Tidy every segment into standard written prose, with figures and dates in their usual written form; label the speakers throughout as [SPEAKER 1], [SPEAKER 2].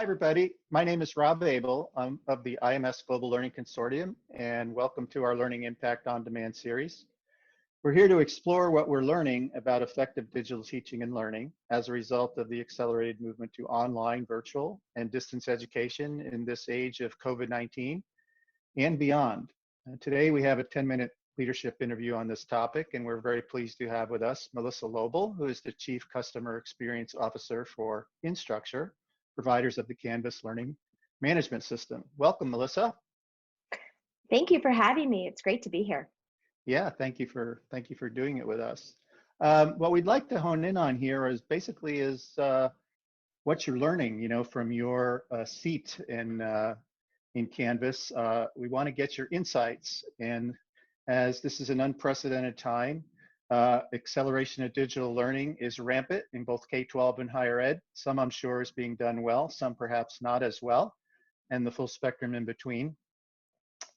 [SPEAKER 1] Hi, everybody. My name is Rob Abel. I'm of the IMS Global Learning Consortium, and welcome to our Learning Impact On Demand series. We're here to explore what we're learning about effective digital teaching and learning as a result of the accelerated movement to online, virtual, and distance education in this age of COVID-19 and beyond. Today, we have a 10-minute leadership interview on this topic, and we're very pleased to have with us Melissa Loble, who is the Chief Customer Experience Officer for Instructure, providers of the Canvas Learning Management System. Welcome, Melissa.
[SPEAKER 2] Thank you for having me. It's great to be here.
[SPEAKER 1] Yeah, thank you for doing it with us. What we'd like to hone in on here is basically what you're learning, from your seat in Canvas. We want to get your insights, and as this is an unprecedented time, acceleration of digital learning is rampant in both K-12 and higher ed. Some I'm sure is being done well, some perhaps not as well, and the full spectrum in between.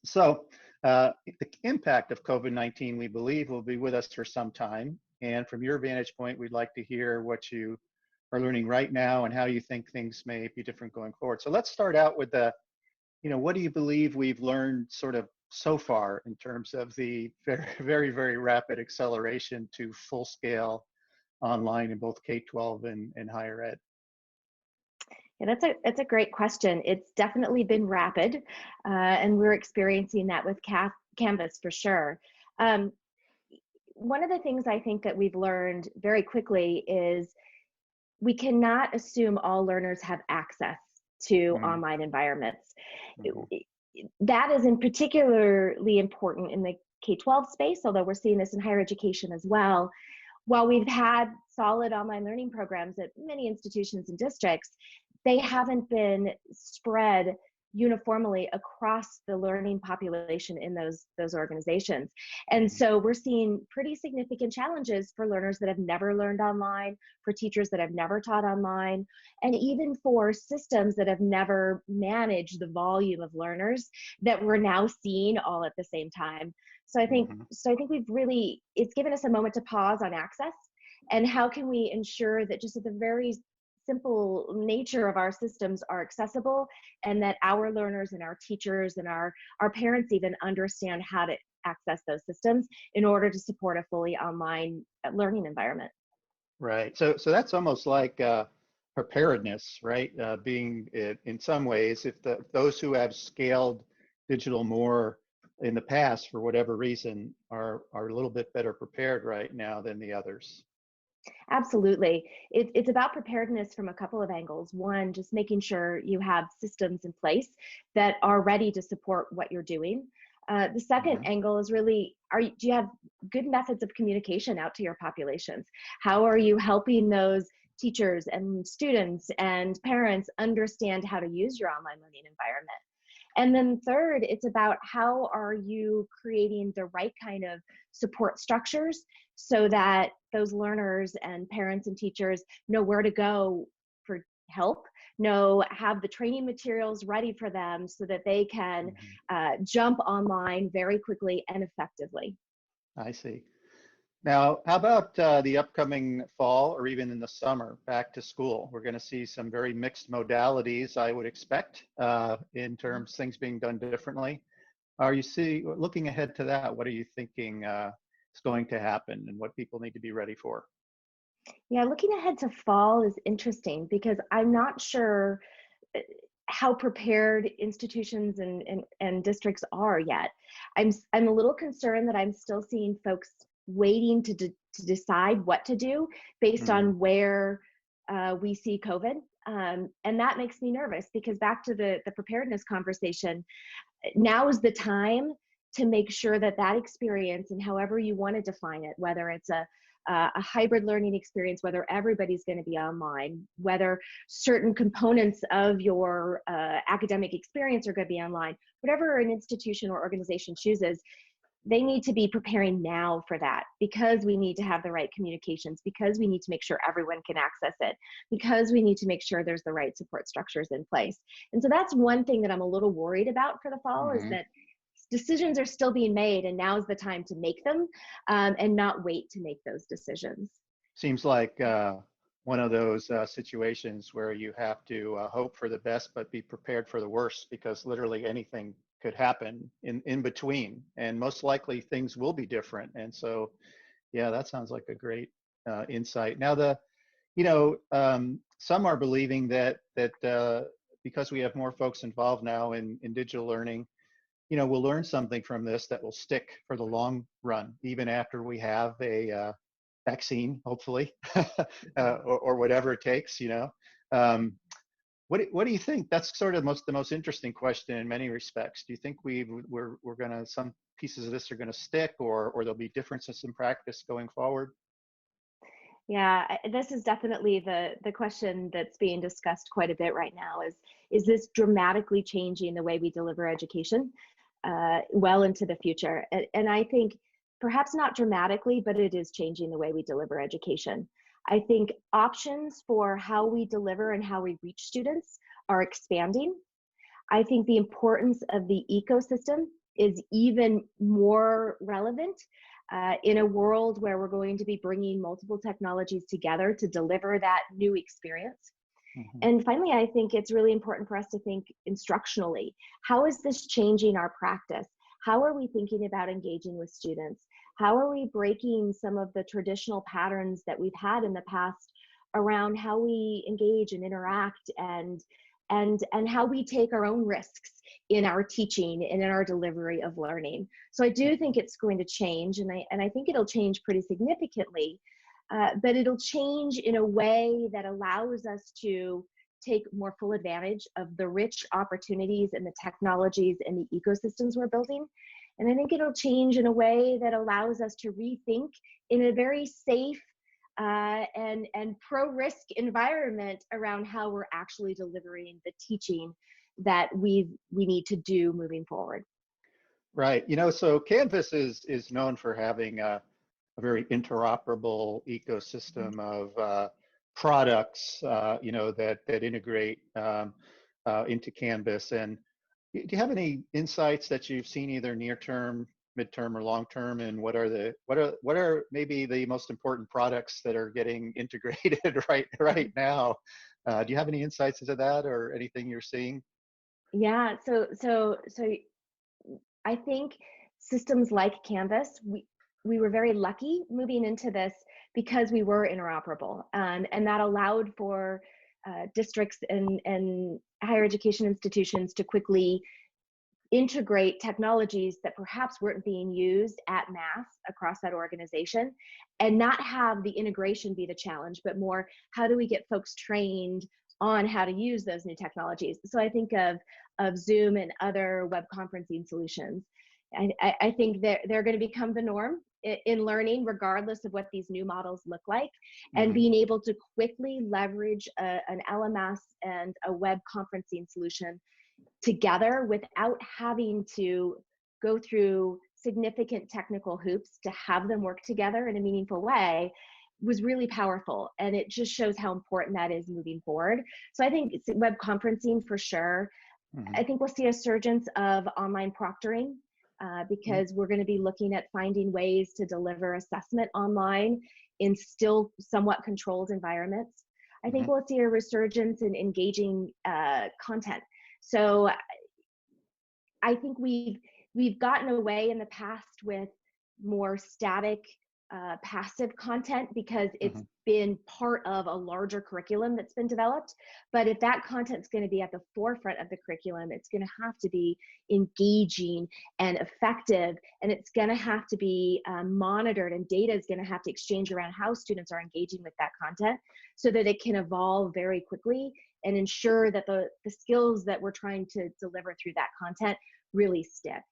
[SPEAKER 1] So the impact of COVID-19, we believe, will be with us for some time. And from your vantage point, we'd like to hear what you are learning right now and how you think things may be different going forward. So let's start out with what do you believe we've learned sort of so far in terms of the very, very rapid acceleration to full scale online in both K-12 and higher ed?
[SPEAKER 2] Yeah, that's a great question. It's definitely been rapid, and we're experiencing that with Canvas for sure. One of the things I think that we've learned very quickly is we cannot assume all learners have access to online environments. That is in particularly important in the K-12 space, although we're seeing this in higher education as well. While we've had solid online learning programs at many institutions and districts, they haven't been spread uniformly across the learning population in those organizations. And so we're seeing pretty significant challenges for learners that have never learned online, for teachers that have never taught online, and even for systems that have never managed the volume of learners that we're now seeing all at the same time. So I think it's given us a moment to pause on access and how can we ensure that just at the very simple nature of our systems are accessible, and that our learners and our teachers and our parents even understand how to access those systems in order to support a fully online learning environment.
[SPEAKER 1] Right. So that's almost like preparedness, right? Being in some ways, if those who have scaled digital more in the past for whatever reason are a little bit better prepared right now than the others.
[SPEAKER 2] Absolutely. It's about preparedness from a couple of angles. One, just making sure you have systems in place that are ready to support what you're doing. The second angle is really, do you have good methods of communication out to your populations? How are you helping those teachers and students and parents understand how to use your online learning environment? And then third, it's about how are you creating the right kind of support structures so that those learners and parents and teachers know where to go for help, have the training materials ready for them so that they can jump online very quickly and effectively.
[SPEAKER 1] I see. Now, how about the upcoming fall or even in the summer, back to school? We're going to see some very mixed modalities, I would expect, in terms of things being done differently. Are you looking ahead to that? What are you thinking is going to happen and what people need to be ready for?
[SPEAKER 2] Yeah, looking ahead to fall is interesting because I'm not sure how prepared institutions and districts are yet. I'm a little concerned that I'm still seeing folks waiting to decide what to do based on where we see COVID. And that makes me nervous because back to the preparedness conversation, now is the time to make sure that experience, and however you want to define it, whether it's a hybrid learning experience, whether everybody's going to be online, whether certain components of your academic experience are going to be online, whatever an institution or organization chooses, they need to be preparing now for that because we need to have the right communications, because we need to make sure everyone can access it, because we need to make sure there's the right support structures in place. And so that's one thing that I'm a little worried about for the fall is that decisions are still being made and now's the time to make them and not wait to make those decisions.
[SPEAKER 1] Seems like one of those situations where you have to hope for the best but be prepared for the worst, because literally anything could happen in between, and most likely things will be different. And so, yeah, that sounds like a great insight. Now, some are believing that because we have more folks involved now in digital learning, we'll learn something from this that will stick for the long run, even after we have a vaccine, hopefully, or whatever it takes. What do you think? That's sort of the most interesting question in many respects. Do you think we're gonna, some pieces of this are gonna stick, or there'll be differences in practice going forward?
[SPEAKER 2] Yeah, this is definitely the question that's being discussed quite a bit right now. Is this dramatically changing the way we deliver education well into the future? And I think perhaps not dramatically, but it is changing the way we deliver education. I think options for how we deliver and how we reach students are expanding. I think the importance of the ecosystem is even more relevant in a world where we're going to be bringing multiple technologies together to deliver that new experience.
[SPEAKER 1] Mhm.
[SPEAKER 2] And finally, I think it's really important for us to think instructionally. How is this changing our practice? How are we thinking about engaging with students? How are we breaking some of the traditional patterns that we've had in the past around how we engage and interact, and how we take our own risks in our teaching and in our delivery of learning? So I do think it's going to change, and I think it'll change pretty significantly, but it'll change in a way that allows us to take more full advantage of the rich opportunities and the technologies and the ecosystems we're building. And I think it'll change in a way that allows us to rethink in a very safe and pro-risk environment around how we're actually delivering the teaching that we need to do moving forward.
[SPEAKER 1] Right. So Canvas is known for having a very interoperable ecosystem of products, that integrate into Canvas. And do you have any insights that you've seen, either near term, midterm, or long term? And what are maybe the most important products that are getting integrated right now? Do you have any insights into that, or anything you're seeing?
[SPEAKER 2] Yeah, so I think systems like Canvas, we were very lucky moving into this because we were interoperable, and that allowed for districts and higher education institutions to quickly integrate technologies that perhaps weren't being used at mass across that organization, and not have the integration be the challenge, but more how do we get folks trained on how to use those new technologies. So I think of Zoom and other web conferencing solutions. I think they're going to become the norm in learning, regardless of what these new models look like. And
[SPEAKER 1] Hmm.
[SPEAKER 2] being able to quickly leverage an LMS and a web conferencing solution together without having to go through significant technical hoops to have them work together in a meaningful way was really powerful. And it just shows how important that is moving forward. So I think it's web conferencing for sure.
[SPEAKER 1] Hmm.
[SPEAKER 2] I think we'll see a surgence of online proctoring, because we're going to be looking at finding ways to deliver assessment online in still somewhat controlled environments. I think
[SPEAKER 1] Hmm.
[SPEAKER 2] we'll see a resurgence in engaging content. So I think we've gotten away in the past with more static, passive content because it's
[SPEAKER 1] Hmm.
[SPEAKER 2] been part of a larger curriculum that's been developed. But if that content's going to be at the forefront of the curriculum, it's going to have to be engaging and effective, and it's going to have to be monitored, and data is going to have to exchange around how students are engaging with that content so that it can evolve very quickly and ensure that the skills that we're trying to deliver through that content really stick.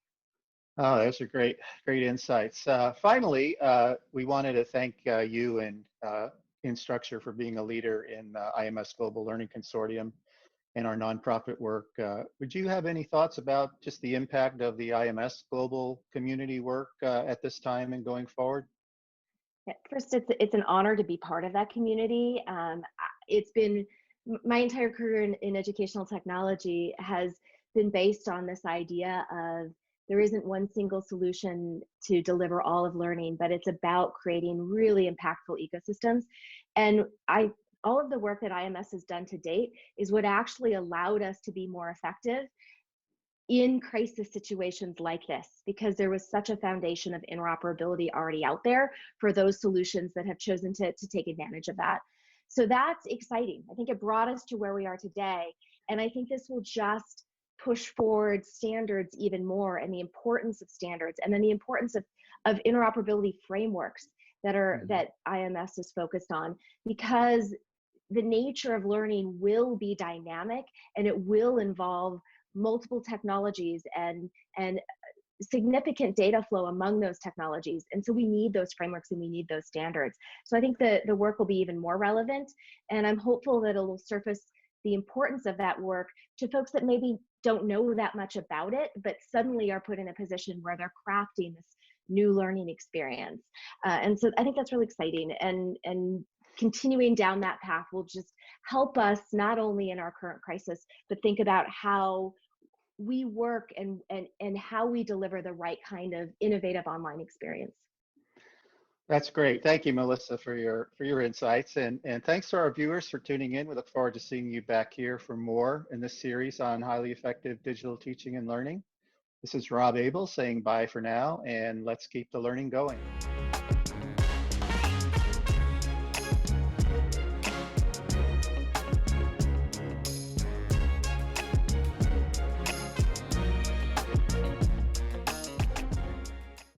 [SPEAKER 1] Oh, those are great insights. Finally, we wanted to thank you and Instructure for being a leader in IMS Global Learning Consortium and our nonprofit work. Would you have any thoughts about just the impact of the IMS Global community work at this time and going forward?
[SPEAKER 2] First, it's an honor to be part of that community. It's been my entire career in educational technology has been based on this idea of there isn't one single solution to deliver all of learning, but it's about creating really impactful ecosystems. And I all of the work that IMS has done to date is what actually allowed us to be more effective in crisis situations like this, because there was such a foundation of interoperability already out there for those solutions that have chosen to take advantage of that. So that's exciting. I think it brought us to where we are today. And I think this will just push forward standards even more, and the importance of standards, and then the importance of interoperability frameworks that are that IMS is focused on, because the nature of learning will be dynamic, and it will involve multiple technologies and significant data flow among those technologies. And so we need those frameworks and we need those standards. So I think the work will be even more relevant, and I'm hopeful that it'll surface the importance of that work to folks that maybe don't know that much about it, but suddenly are put in a position where they're crafting this new learning experience. And so I think that's really exciting, and continuing down that path will just help us not only in our current crisis, but think about how we work and how we deliver the right kind of innovative online experience.
[SPEAKER 1] That's great. Thank you, Melissa, for your insights, and thanks to our viewers for tuning in. We look forward to seeing you back here for more in this series on highly effective digital teaching and learning. This is Rob Abel saying bye for now, and let's keep the learning going.